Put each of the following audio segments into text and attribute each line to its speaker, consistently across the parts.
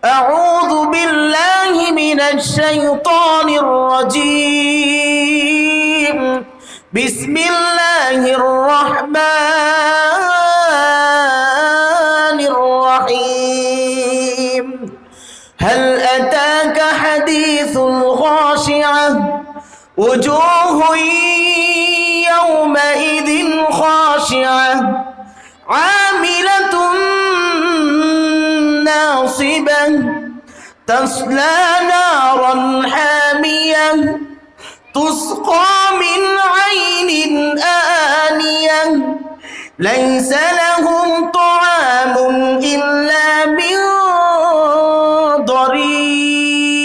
Speaker 1: أعوذ بالله من الشيطان الرجيم بسم الله الرحمن الرحيم هل أتاك حديث الغاشعة وجوه يومئذ خاشعة عاملة ناصبة تصلى نارا حامية تسقى من عين آنية ليس لهم طعام إلا من ضريع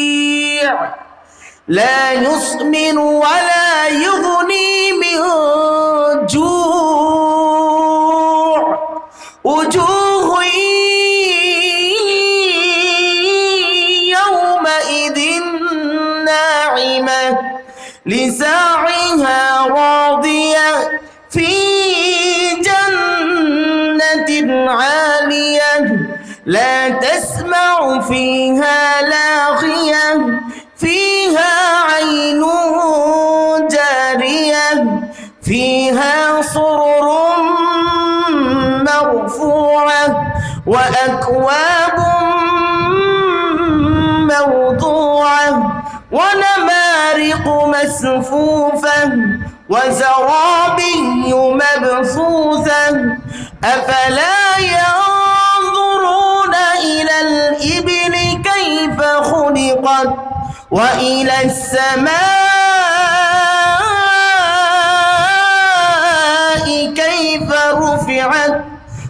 Speaker 1: لا يسمن ولا يغني من جوع وجوه يومئذ ناعمة لسعيها راضية في جنة عالية لا تسمع فيها لاغية فيها عين جارية فيها سرر مرفوعة وأكواب موضوعة ونمارق مصفوفة وزرابي مبثوثة أفلا ينظرون إلى الإبل كيف خلقت وإلى السماء كيف رفعت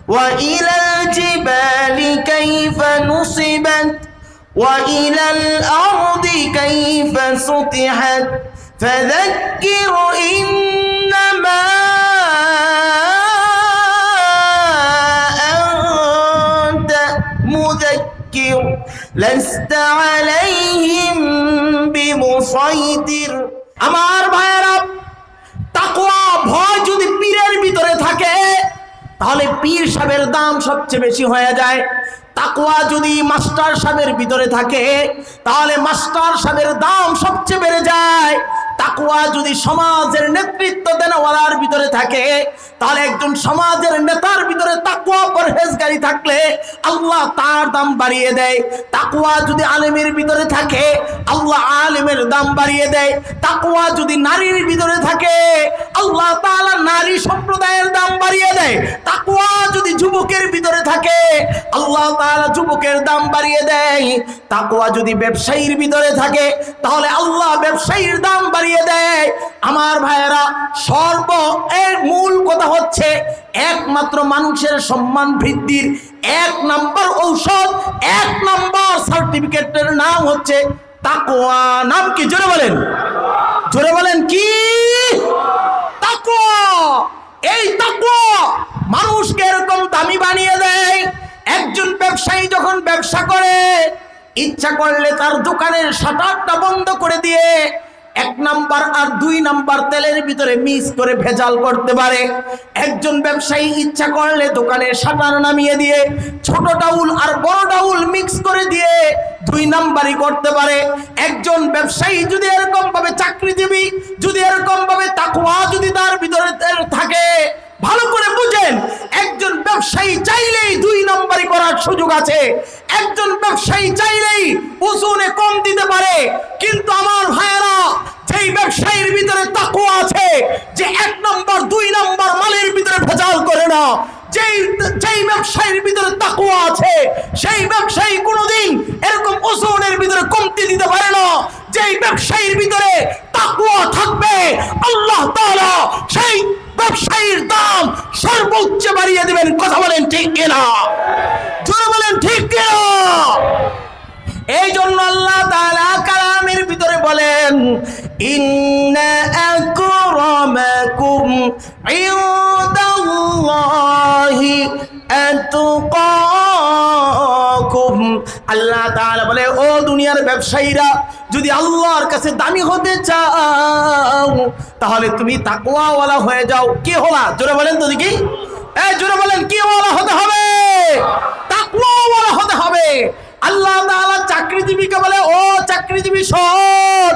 Speaker 1: وإلى الجبال كيف نصبت وإلى الأرض كيف سطحت فذكر إنما أنت مذكر لست عليهم بمسيطر আমার ভাইরা তাকওয়া ভয় যদি পীরের ভিতরে থাকে তাহলে পীর সাহেবের দাম সবচেয়ে বেশি হয়ে যায়। তাকওয়া যদি মাস্টার সাহেবের ভিতরে থাকে তাহলে মাস্টার সাহেবের দাম সবচেয়ে বেড়ে যায়। তাকওয়া যদি সমাজের নেতৃত্ব দেনওয়ালার ভিতরে থাকে তাহলে একজন সমাজের নেতার ভিতরে তাকওয়া পরহেজগারি থাকলে আল্লাহ তার দাম বাড়িয়ে দেয়। তাকওয়া যদি আলেমের ভিতরে থাকে আল্লাহ আলেমের দাম বাড়িয়ে দেয়। তাকওয়া যদি নারীর ভিতরে থাকে আল্লাহ তাআলা নারী সম্প্রদায়ের দাম বাড়িয়ে দেয়। তাকওয়া যদি যুবকের ভিতরে থাকে আল্লাহ তাআলা যুবকের দাম বাড়িয়ে দেয়। তাকওয়া যদি ব্যবসায়ীর ভিতরে থাকে তাহলে আল্লাহ ব্যবসায়ীর দাম বাড়িয়ে দেয়। আমার ভাইয়েরা সর্ব এর মূল কথা হচ্ছে একমাত্র মানুষের সম্মান বৃদ্ধির এক নাম্বার ঔষধ, এক নাম্বার সার্টিফিকেটের নাম হচ্ছে তাকওয়া। নাম কি? জোরে বলেন, জোরে বলেন কি? তাকওয়া। এই তাকওয়া মানুষকে এরকম দামি বানিয়ে দেয়। একজন ব্যবসায়ী যখন ব্যবসা করে ইচ্ছা করলে তার দোকানের শাটারটা বন্ধ করে দিয়ে এক নাম্বার আর দুই নাম্বার তেলের ভিতরে মিক্স করে ভেজাল করতে পারে। একজন ব্যবসায়ী ইচ্ছা করলে দোকানের শাটার নামিয়ে দিয়ে ছোট ডাউল আর বড় ডাউল মিক্স করে দিয়ে দুই নাম্বারই করতে পারে। একজন ব্যবসায়ী যদি এরকম ভাবে চাকরিজীবী যদি এরকম ভাবে তাকওয়া যদি তার ভিতরে থাকে, ভালো করে বুঝেন, একজন ব্যবসায়ী চাইলেই দুই নম্বরই করার সুযোগ আছে। একজন ব্যবসায়ী চাইলেই ওজনে কম দিতে পারে। কিন্তু আমার ভাইয়েরা, যেই ব্যবসায়ীর ভিতরে তাকওয়া আছে, যে এক নম্বর দুই নম্বর মালের ভিতরে ভেজাল করে না, যেই ব্যবসায়ীর ভিতরে তাকওয়া আছে সেই ব্যবসায়ী কোনোদিন এরকম ওজনের ভিতরে কমতি দিতে পারে না। যেই ব্যবসায়ীর ভিতরে তাকওয়া থাকবে আল্লাহ তাআলা সেই ব্যবসায়ীর দাম সর্বোচ্চ বাড়িয়ে দিবেন। কথা বলেন ঠিক কিনা? জোরে বলেন ঠিক কিনা? এই জন্য আল্লাহ তাআলা কালামের ভিতরে বলেন, ইন্না আকরামাকুম ইনদাল্লাহি আতকাকুম। আল্লাহ তাআলা বলে, ও দুনিয়ার ব্যবসায়ীরা, যদি আল্লাহর কাছে দামি হতে চাও তাহলে তুমি তাকওয়াওয়ালা হয়ে যাও। কি হলা? জোরে বলেন তো দেখি, জোরে বলেন, কি ওয়ালা হতে হবে? তাকওয়াওয়ালা হতে হবে। আল্লাহ তাআলা চাকরিজীবীকে বলে, ও চাকরিজীবী শোন,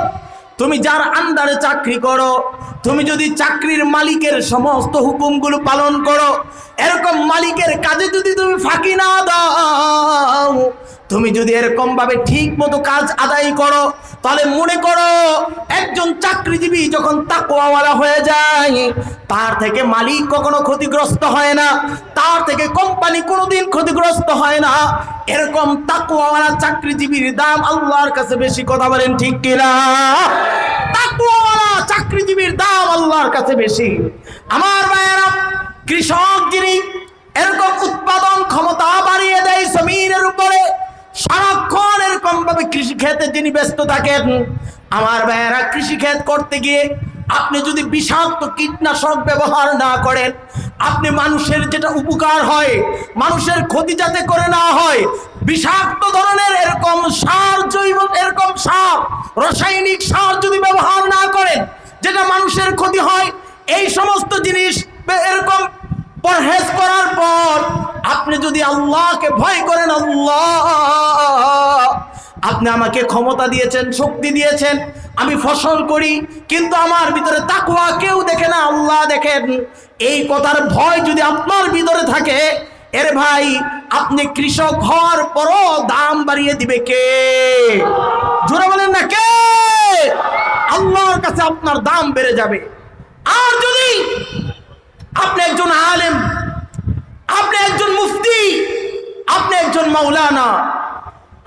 Speaker 1: তুমি যার আন্ডারে চাকরি করো, তুমি যদি চাকরির মালিকের সমস্ত হুকুমগুলো পালন করো, এরকম মালিকের কাজে যদি তুমি ফাঁকি না দাও, তুমি যদি এরকম ভাবে ঠিক মতো কাজ আদায় করো, তাহলে মনে করো একজন চাকরিজীবী যখন তাকওয়াওয়ালা হয়ে যায়, তার থেকে মালিক কখনো ক্ষতিগ্রস্ত হয় না, তার থেকে কোম্পানি কোনোদিন ক্ষতিগ্রস্ত হয় না। এরকম তাকওয়াওয়ালা চাকরিজীবীর দাম আল্লাহর কাছে বেশি। কথা বলেন ঠিক কিনা? তাকওয়াওয়ালা চাকরিজীবীর দাম আল্লাহর কাছে বেশি। আমার ভাইয়েরা, কৃষক যিনি এরকম উৎপাদন ক্ষমতা বাড়িয়ে দেয় জমিনের উপরে, সারাক্ষণ এরকম ভাবে কৃষি ক্ষেত্রে যিনি ব্যস্ত থাকেন, আমার ভাইয়েরা, কৃষি ক্ষেত করতে গিয়ে আপনি যদি বিষাক্ত কীটনাশক ব্যবহার না করেন, আপনি মানুষের যেটা উপকার হয়, মানুষের ক্ষতি যাতে করে না হয়, বিষাক্ত ধরনের এরকম সার, জৈব এরকম সার, রাসায়নিক সার যদি ব্যবহার না করেন যেটা মানুষের ক্ষতি হয়, এই সমস্ত জিনিস এরকম পরহেজ করার পর আপনি যদি আল্লাহকে ভয় করেন, আল্লাহ আপনি আমাকে ক্ষমতা দিয়েছেন, শক্তি দিয়েছেন, আমি ফসল করি, কিন্তু আমার ভিতরে তাকওয়া কেউ দেখে না, আল্লাহ দেখেন, এই কথার ভয় যদি আপনার ভিতরে থাকে, এর ভাই আপনি কৃষক হওয়ার পরও দাম বাড়িয়ে দিবে কে? জোরে বলেন না কে? আল্লাহর কাছে আপনার দাম বেড়ে যাবে। আর যদি আপনি একজন আলেম, আপনি একজন মুফতি, আপনি একজন মাওলানা,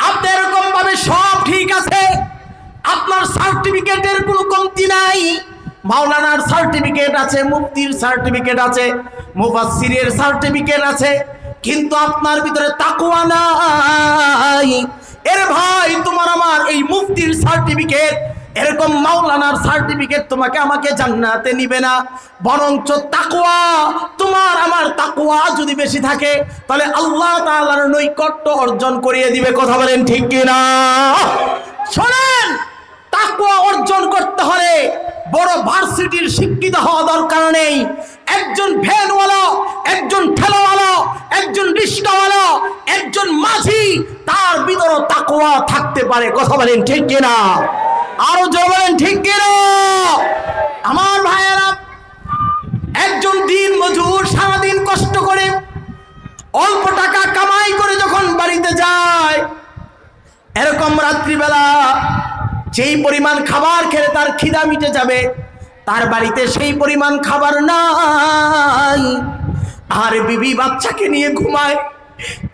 Speaker 1: আপনি এরকম ভাবে সব ঠিক আছে, আপনার সার্টিফিকেটের কোনো কমতি নাই, মাওলানার সার্টিফিকেট আছে, মুফতির সার্টিফিকেট আছে, মুফাসসিরের সার্টিফিকেট আছে, কিন্তু আপনার ভিতরে তাকওয়া নাই, এর ভাই তোমার আমার এই মুফতির সার্টিফিকেট, এরকম মাওলানার সার্টিফিকেট তোমাকে আমাকে জান্নাতে নিবে না। বরঞ্চ তাকওয়া, তোমার আমার তাকওয়া যদি বেশি থাকে, তাহলে আল্লাহ তাআলার নৈকট্য অর্জন করিয়ে দিবে। কথা বলেন ঠিক কিনা? শোনেন, তাকওয়া অর্জন করতে হলে বড় ভার্সিটির শিক্ষিত হওয়া দরকার নেই। একজন ভ্যানওয়ালা, একজন ঠেলাওয়ালা, একজন রিক্সাওয়ালা, একজন মাঝি, তার ভিতরে তাকওয়া থাকতে পারে। কথা বলেন ঠিক কিনা? আরো জোরে বলেন ঠিক কিনা? আমার ভাইয়েরা, একজন দিন মজুর সারাদিন কষ্ট করে অল্প টাকা কামাই করে যখন বাড়িতে যায়, এরকম রাত্রিবেলা যেই পরিমাণ খাবার খেলে তার খিদা মিটে যাবে, তার বাড়িতে সেই পরিমাণ খাবার নাই, আর বিবি বাচ্চাকে নিয়ে ঘুমায়,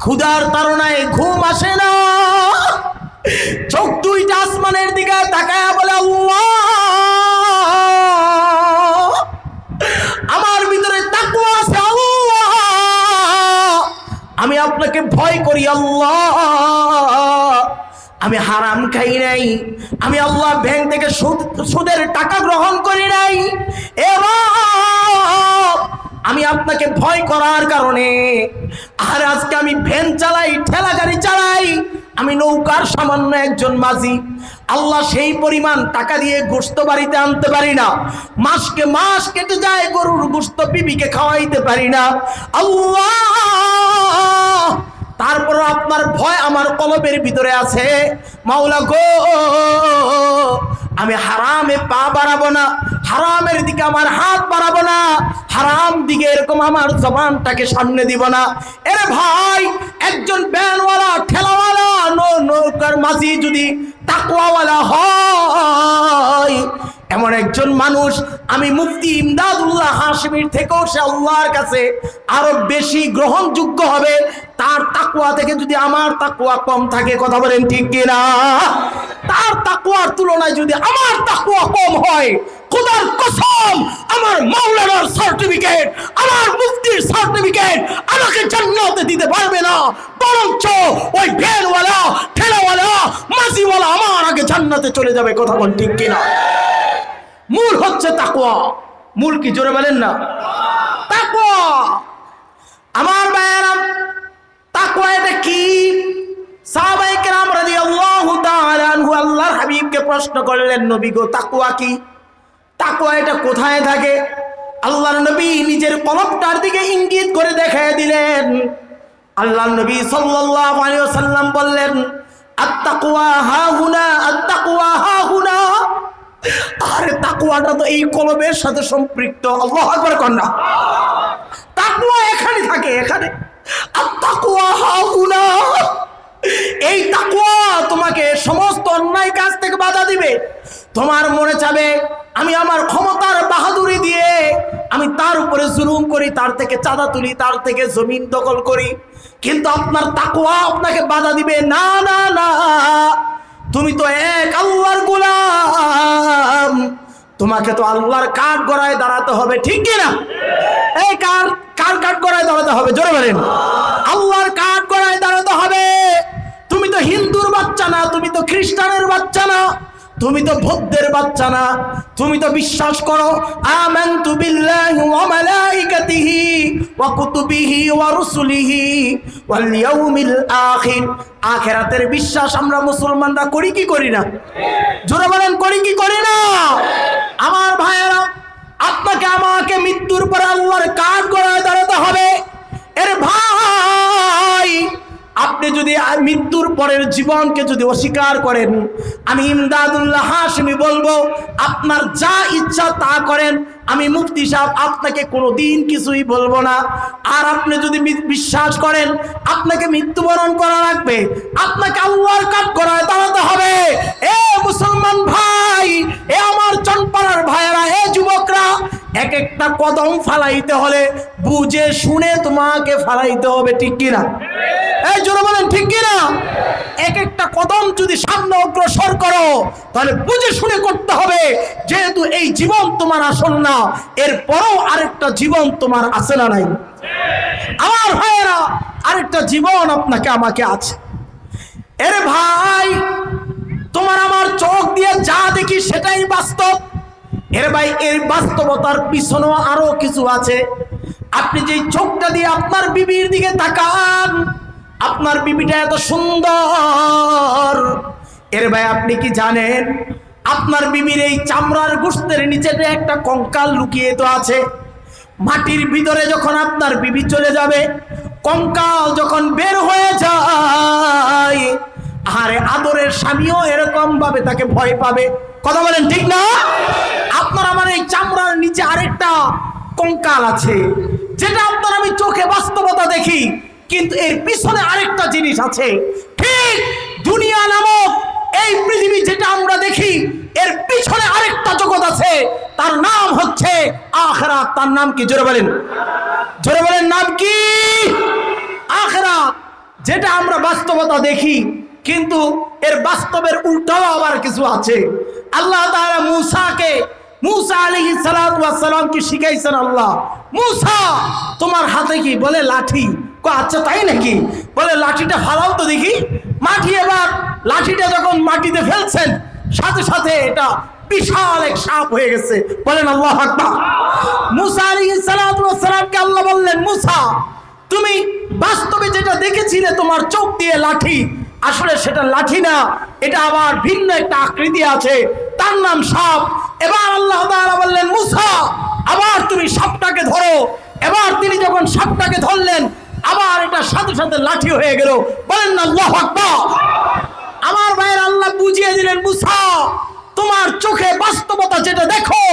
Speaker 1: ক্ষুধার তাড়নায় ঘুম আসে না, চোখ দুইটা আসমানের দিকে তাকায়া বলে, আল্লাহ আমার ভিতরে তাকওয়া আছে, আল্লাহ আমি আপনাকে ভয় করি, আল্লাহ আমি হারাম খাই নাই, আমি আল্লাহ ব্যাংক থেকে সুদের টাকা গ্রহণ করি নাই, এবং আমি আপনাকে ভয় করার কারণে আর আজকে আমি ভ্যান চালাই, ঠেলা গাড়ি চালাই, আমি নৌকার সামান্য একজন মাঝি, আল্লাহ সেই পরিমাণ টাকা দিয়ে গোশত বাড়িতে আনতে পারি না, মাসকে মাস কেটে যায়, গরুর গোশত বিবিকে খাওয়াইতে পারি না, আল্লাহ তারপর আপনার ভয় আমার কলবের ভিতরে আছে, মাওলা গো আমি হারামে পা বাড়াবো না, হারামের দিকে আমার হাত বাড়াবো না, হারাম দিকে এরকম আমার জবানটাকে সামনে দিব না। এরে ভাই, একজন ভ্যানওয়ালা, ঠেলাওয়ালা, নৌকার মাঝি যদি তাকওয়াওয়ালা হয়, এমন একজন মানুষ আমি মুফতি ইমদাদুল্লাহ হাশিমির থেকেও সে আল্লাহর কাছে আরো বেশি গ্রহণযোগ্য হবে, তার তাকওয়া থেকে যদি আমার তাকওয়া কম থাকে। কথা বলেন ঠিক কিনা? তার তাকওয়ার তুলনায় যদি আমার তাকওয়া কম হয়, খোদার কসম আমার মাওলানার সার্টিফিকেট, আমার মুফতির সার্টিফিকেট আমাকে জান্নাতে দিতে পারবে না, বরঞ্চ ওই ভ্যানওয়ালা, ঠেলাওয়ালা, মাঝিওয়ালা আমার আগে জান্নাতে চলে যাবে। কথা বলেন ঠিক কিনা? মূল হচ্ছে তাকওয়া। মূল কি? জোরে বলেন না। তাকওয়া। আমার ভাইয়েরা, তাকওয়া এটা কি? সাহাবায়ে কেরাম রাদিয়াল্লাহু তাআলা আনহু আল্লাহর হাবিবকে প্রশ্ন করলেন, নবী গো তাকওয়া কি? তাকওয়া এটা কোথায় থাকে? আল্লাহর নবী নিজের কলবটার দিকে ইঙ্গিত করে দেখায় দিলেন। আল্লাহর নবী সাল্লাল্লাহু আলাইহি ওয়াসাল্লাম বললেন, আত-তাকওয়া হাহুনা, আত-তাকওয়া হাহুনা। আরে তাকওয়াটা তো এই কলবের সাথে সম্পৃক্ত। আল্লাহু আকবার কন্যা। তাকওয়া এখানে থাকে, এখানে। আত-তাকওয়া হাহুনা, এই তাকওয়া তোমাকে সমস্ত অন্যায় কাজ থেকে বাধা দিবে। তোমার মনে চাবে আমি আমার ক্ষমতার বাহাদুরি দিয়ে আমি তার উপরে জুলুম করি, তার থেকে চাঁদা তুলি, তার থেকে জমিন দখল করি, কিন্তু আপনার তাকওয়া আপনাকে বাধা দিবে না, না, না, তুমি তো এক আল্লাহর গোলাম, তোমাকে তো আল্লাহর কাঠ গড়ায় দাঁড়াতে হবে, ঠিক কিনা? এই কার কাঠ গড়ায় দাঁড়াতে হবে? জোরে বলেন। আল্লাহর কাঠ গড়ায় দাঁড়াতে হবে। তুমি তো হিন্দুর বাচ্চা না, তুমি তো খ্রিস্টানের বাচ্চা না, তুমি তো বৌদ্ধের বাচ্চা না। তুমি তো বিশ্বাস করো আমানতু বিল্লাহি ওয়া মালাইকাতিহি ওয়া কুতুবিহি ওয়া রুসুলিহি ওয়াল ইয়াউমিল আখির। আখিরাতের বিশ্বাস আমরা মুসলমানরা করি কি করি না? জোরে বলেন, করি কি করি না? আমার ভাইয়েরা, আপনাকে আমাকে মৃত্যুর পরে আল্লাহর কাঠ গড়ায় দাঁড়াতে হবে। এর ভাই, আপনি যদি মৃত্যুর পরের জীবনকে যদি অস্বীকার করেন, আমি ইমদাদুল্লাহ হাশমি বলবো আপনার যা ইচ্ছা তা করেন, আমি মুফতি সাহেব আপনাকে কোনোদিন কিছুই বলবো না। আর আপনি যদি বিশ্বাস করেন আপনাকে মৃত্যুবরণ করা লাগবে, আপনাকে আল্লাহর কাঠ গড়ায় দাঁড়াতে হবে। এ মুসলমান ভাই, এ আমার চনপাড়ার ভাইয়েরা, এ যুবকরা, এক একটা কদম ফালাইতে হলে বুঝে শুনে তোমাকে ফালাইতে হবে, ঠিক কিনা? এই জোরে বলেন, ঠিক কিনা? এক একটা কদম যদি সামনে অগ্রসর করো তাহলে বুঝে শুনে করতে হবে, যেহেতু এই জীবন তোমার আসল না, এরপরও আরেকটা জীবন তোমার আছে না নাই? আমার ভাইয়েরা, আরেকটা জীবন আপনাকে আমাকে আছে। এর ভাই, তোমার আমার চোখ দিয়ে যা দেখি সেটাই বাস্তব। এর ভাই, এর বাস্তবতার পিছনেও আরো কিছু আছে। আপনি যে চোখটা দিয়ে আপনার বিবির দিকে তাকান, আপনার বিবিটা এত সুন্দর, এর ভাই আপনি কি জানেন আপনার বিবির এই চামড়ার গোশতের নিচে একটা কঙ্কাল লুকিয়ে তো আছে। মাটির ভিতরে যখন আপনার বিবি চলে যাবে, কঙ্কাল যখন বের হয়ে যায়, আরে আদরের স্বামীও এরকম ভাবে তাকে ভয় পাবে। কথা বলেন, ঠিক না? আপনার আমার এই চামড়ার নিচে আরেকটা কঙ্কাল আছে, যেটা আপনার আমি চোখে বাস্তবতা দেখি, কিন্তু এর পিছনে আরেকটা জিনিস আছে। ঠিক দুনিয়া নামক এই পৃথিবী যেটা আমরা দেখি, এর পিছনে আরেকটা জগৎ আছে, তার নাম হচ্ছে আখিরাত। তার নাম কি? জোরে বলেন, জোরে বলেন, নাম কি? আখিরাত। যেটা আমরা বাস্তবতা দেখি, কিন্তু এর বাস্তবের উল্টাও আবার কিছু আছে। আল্লাহ তাআলা মুসা আলাইহিস সালাতু ওয়াস সালাম কি শিখাইছেন, আল্লাহ, মুসা তোমার হাতে কি? বলে লাঠি। আচ্ছা তাই নাকি? বলে লাঠিটা ফালাও তো দেখি মাটি। এবার লাঠিটা যখন মাটিতে ফেলছেন, সাথে সাথে এটা বিশাল এক সাপ হয়ে গেছে। বলেন আল্লাহু আকবার। মুসা আলাইহিস সালাতু ওয়াস সালামকে আল্লাহ বললেন, মুসা তুমি বাস্তবে যেটা দেখেছিলে তোমার চোখ দিয়ে লাঠি, আসলে সেটা লাঠি না, এটা আবার ভিন্ন একটা আকৃতি আছে, তার নাম সাপ। এবার আল্লাহ তাআলা বললেন, মুসা আবার তুমি সাপটাকে ধরো। এবার তিনি যখন সাপটাকে ধরলেন, আবার এটা সাথে সাথে লাঠি হয়ে গেল। বলেন না আল্লাহু আকবার। আমার ভাইয়ের, আল্লাহ বুঝিয়ে দিলেন, মুসা তোমার চোখে বাস্তবতা যেটা দেখো,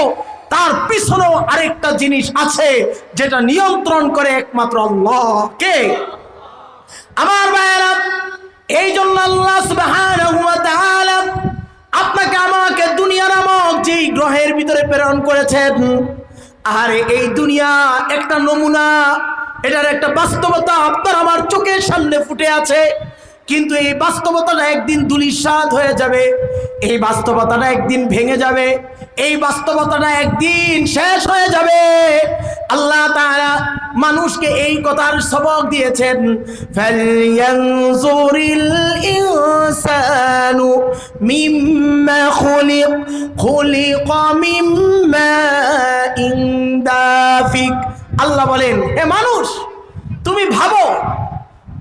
Speaker 1: তার পিছনেও আরেকটা জিনিস আছে, যেটা নিয়ন্ত্রণ করে একমাত্র আল্লাহ। কে? আমার ভাইয়েরা, এই জন্য আল্লাহ সুবহানাহু ওয়া তাআলা আপনাকে আমাকে দুনিয়া নামক যেই গ্রহের ভিতরে প্রেরণ করেছেন, আর এই দুনিয়া একটা নমুনা, এটার একটা বাস্তবতা আপনার আমার চোখের সামনে ফুটে আছে, কিন্তু এই বাস্তবতাটা একদিন ধূলিসাৎ হয়ে যাবে, এই বাস্তবতাটা একদিন ভেঙে যাবে, এই বাস্তবতাটা একদিন শেষ হয়ে যাবে। আল্লাহ তাআলা মানুষকে এই কথার সবক দিয়েছেন, ফালয়ানজুরিল ইনসানু মিম্মা খুলিকা মিম্মা ইনদাফিক। আল্লাহ বলেন, হে মানুষ, তুমি ভাবো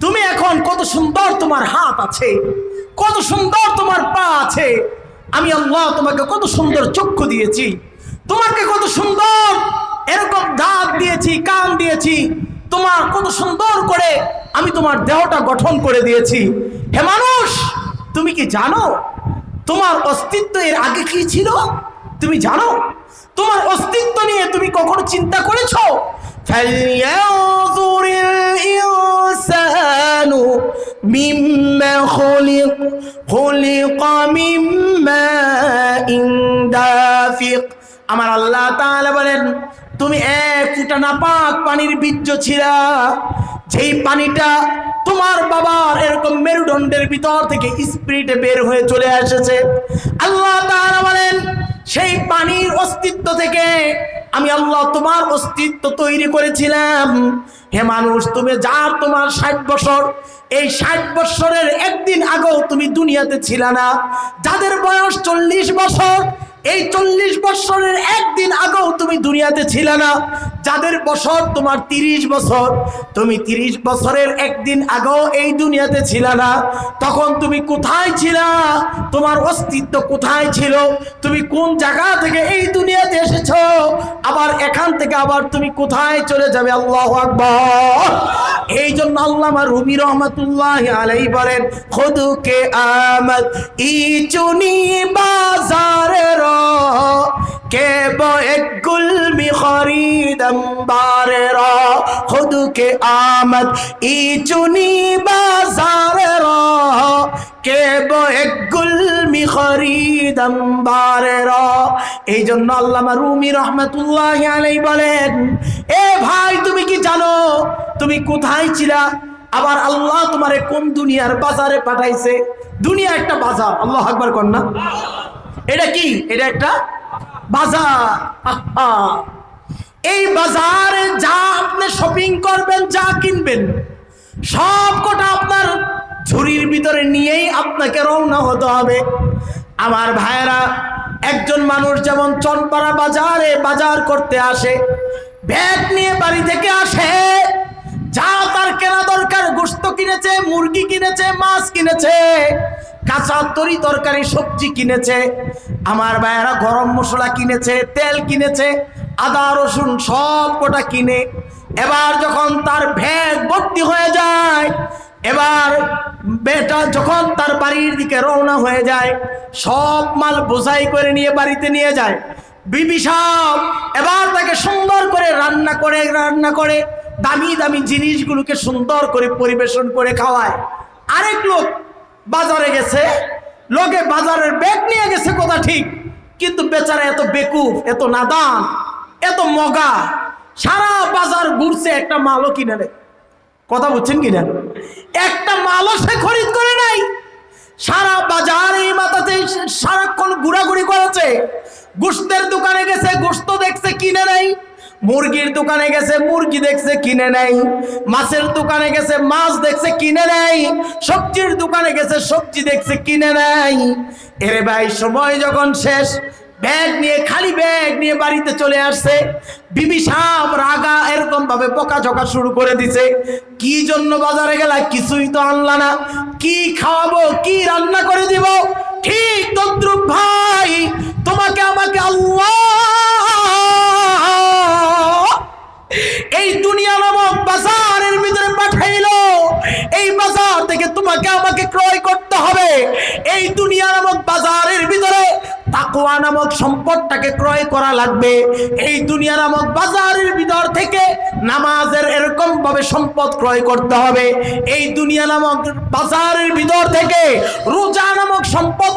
Speaker 1: তুমি এখন কত সুন্দর তোমার হাত আছে, কত সুন্দর তোমার পা আছে, আমি আল্লাহ তোমাকে কত সুন্দর চক্ষু দিয়েছি, তোমাকে কত সুন্দর এরকম দাঁত দিয়েছি, কান দিয়েছি, তোমার কত সুন্দর করে আমি তোমার দেহটা গঠন করে দিয়েছি। হে মানুষ, তুমি কি জানো তোমার অস্তিত্ব এর আগে কি ছিল? তুমি জানো তোমার অস্তিত্ব নিয়ে তুমি কখনো চিন্তা করেছো? ফালইয়াযুরিল ইনসানু মিম্মা খুলিকা মিম্মা দাফিক। আমার আল্লাহ তাআলা বলেন, তুমি এক ফুটা নাপাক পানির বীর্য ছিলা, যেই পানিটা তোমার বাবার এরকম মেরুদণ্ডের ভিতর থেকে স্পিরিটে বের হয়ে চলে এসেছে। আল্লাহ তাআলা বলেন, সেই পানির অস্তিত্ব থেকে আমি আল্লাহ তোমার অস্তিত্ব তৈরি করেছিলাম। হে মানুষ, তুমি যার তোমার 60 বছর, এই 60 বছরের একদিন আগেও তুমি দুনিয়াতে ছিলা না। যাদের বয়স 40 বছর, এই 40 বছরের একদিন আগেও তুমি দুনিয়াতে ছিলে না। যাদের বছর তোমার 30 বছর, তুমি 30 বছরের একদিন আগেও এই দুনিয়াতে ছিলে না। তখন তুমি কোথায় ছিলা? তোমার অস্তিত্ব কোথায় ছিল? তুমি কোন জায়গা থেকে এই দুনিয়াতে এসেছো? আবার এখান থেকে আবার তুমি কোথায় চলে যাবে? আল্লাহু আকবার। এই জন্য আল্লামা রুমি রহমাতুল্লাহি আলাইহি বলেন, খুদকে আমদ ই চুনি বাজারে র के वो एक गुल में खरीदम बारे रा खुद के आमद ई चुनी बाजार रा के वो एक गुल में खरीदम बारे रा। এই জন্য আল্লামা রুমি রহমাতুল্লাহি আলাইহি বলেন, এ ভাই, তুমি কি জানো তুমি কোথায় ছিলা? আবার আল্লাহ তোমারে কোন দুনিয়ার বাজারে পাঠাইছে? দুনিয়া একটা বাজার। আল্লাহু আকবার কর না। এটা কি? এটা একটা বাজার। এই বাজারে যা আপনি শপিং করবেন, যা কিনবেন, সব কটা আপনার ঝুড়ির ভিতরে নিয়েই আপনাকে রওনা হতে হবে। আমার ভাইয়েরা, একজন মানুষ যেমন চনপাড়া বাজারে বাজার করতে আসে, ব্যাগ নিয়ে বাড়ি থেকে আসে, যা তার কেনা দরকার, গোশত কিনেছে, মুরগি কিনেছে, মাছ কিনেছে, কাঁচা তরি তরকারি সবজি কিনেছে, আমার ভাইয়েরা গরম মশলা কিনেছে, তেল কিনেছে, আদা রসুন সব কটা কিনে এবার যখন তার ব্যাগ ভর্তি হয়ে যায়, এবার বেটা যখন তার বাড়ির দিকে রওনা হয়ে যায়, সব মাল বোঝাই করে নিয়ে বাড়িতে নিয়ে যায়। বিবি সাহেব এবার তাকে সুন্দর করে রান্না করে দামি দামি জিনিসগুলোকে সুন্দর করে পরিবেশন করে খাওয়ায়। আরেক লোক বাজারে গেছে, লোকে বাজারের ব্যাগ নিয়ে গেছে কথা ঠিক, কিন্তু বেচারা এত বেকুফ, এত নাদান, এত মগা, সারা বাজার ঘুরছে, একটা মালও কিনে নেয়। কথা বুঝছেন কিনা? একটা মালও সে খরিদ করে নাই। সারা বাজার এই মাথাতে সারাক্ষণ ঘোরাঘুরি করেছে। গোশতের দোকানে গেছে, গোশত দেখছে, কিনে নেয়। মুরগির দোকানে গেছে, মুরগি দেখছে, কিনে নেয়। মাছের দোকানে গেছে, মাছ দেখছে, কিনে নেয়। সবজির দোকানে গেছে, সবজি দেখছে, কিনে নেয়। এরে ভাই, সময় যখন শেষ, ব্যাগ নিয়ে, খালি ব্যাগ নিয়ে বাড়িতে চলে আসছে। বিবি সাহেব রাগা এরকম ভাবে বকাঝকা শুরু করে দিছে, কি জন্য বাজারে গেলা, কিছুই তো আনলা না, কি খাওয়াবো, কি রান্না করে দিব? ঠিক তদ্রুপ ভাই, তোমাকে আমাকে আল্লাহ এই দুনিয়া নামক বাজারের ভিতরে পাঠাইলো। এই বাজার থেকে তোমাকে আমাকে ক্রয় করতে হবে। এই দুনিয়া নামক বাজারের ভিতরে তাকওয়া নামক সম্পদটাকে ক্রয় করা লাগবে। এই দুনিয়া নামক বাজারের ভিতর থেকে নামাজের এরকম ভাবে সম্পদ ক্রয় করতে হবে। এই দুনিয়া নামক বাজারের ভিতর থেকে রোজা নামক সম্পদ